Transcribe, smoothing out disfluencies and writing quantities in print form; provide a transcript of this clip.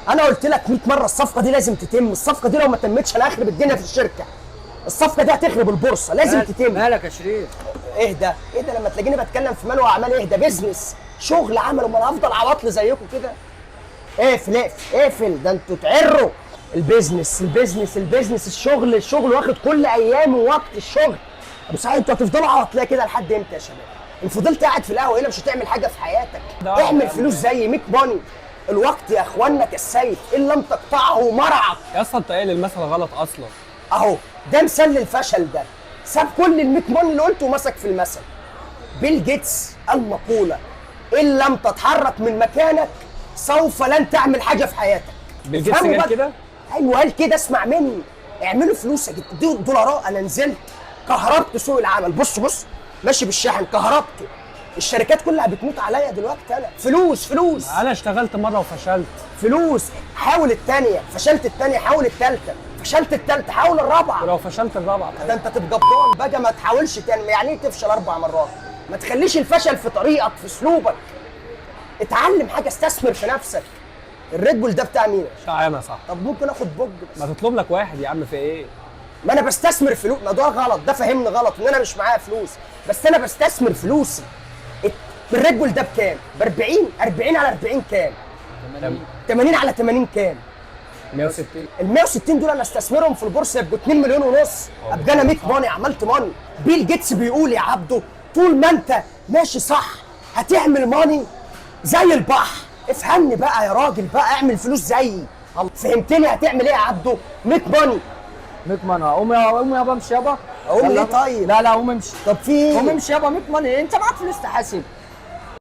انا قلت لك 100 مره الصفقه دي لازم تتم، الصفقه دي لو ما تمتش انا هخرب الدنيا في الشركه. الصفقه دي هتخرب البورصه، لازم تتم. مالك يا شريف؟ اهدى لما تلاقيني بتكلم في مال واعمال، اهدى. بيزنس شغل عمل، امال هفضل عواطل زيكم كده؟ اقفل، ده انتوا تعروا. البيزنس الشغل واخد كل ايام ووقت الشغل. ابو سعيد انتوا هتفضلوا عواطليه كده لحد امتى يا شباب؟ ان فضلت قاعد في القهوه هنا مش هتعمل حاجه في حياتك. اعمل فلوس زي ميك ماني. الوقت يا اخوانا كالسيف ان لم تقطعه مرعى. يا اسطى انت قايل المثل غلط اصلا. اهو ده مثال للفشل، ده ساب كل الميك ماني اللي قلته ومسك في المثل. بيل جيتس المقوله ان لم تتحرك من مكانك سوف لن تعمل حاجه في حياتك. بيل جيتس قال كده؟ ايوه قال كده، اسمع مني. اعملوا فلوس يا جدعان، دي دولارات. انا نزلت كهربت سوق العمل، بص ماشي بالشاحن كهربته. الشركات كلها بتموت عليا دلوقتي. انا فلوس انا اشتغلت مره وفشلت. فلوس. حاول الثانيه، فشلت الثانيه، حاول الثالثه، فشلت الثالثه، حاول الرابعه. ولو فشلت الرابعه ده انت تبقى بضان بقى، ما تحاولش تاني. يعني ايه تفشل 4 مرات؟ ما تخليش الفشل في طريقك، في اسلوبك. اتعلم حاجه، استثمر في نفسك. الريد بول ده بتاع مين؟ بتاع انا صح. طب ممكن اخد بوج بس؟ ما تطلب لك واحد يا عم، في ايه؟ ما انا بستثمر فلوس. ما ده غلط، ده فهمني غلط ان انا مش معايا فلوس، بس انا بستثمر فلوسي. الريد بول ده بكام؟ ب 40 على 40 كام؟ 80 على 80 كام؟ 160. ال 160 دول انا استثمرهم في البورصه يبقوا 2 مليون ونص، ابقى انا ميك ماني، عملت ماني. بيل جيتس بيقول يا عبده طول ما انت ماشي صح هتعمل ماني زي البحر. افهمني بقى يا راجل بقى، اعمل فلوس زيي. فهمتني؟ هتعمل ايه يا عبده؟ ميك ماني. ميك ماني. قوم يابا امشي يابا. اقوم ليه طيب؟ لا قوم امشي. طب في ايه؟ قوم امشي يابا. ميك ماني انت معاك فلوس تحاسب.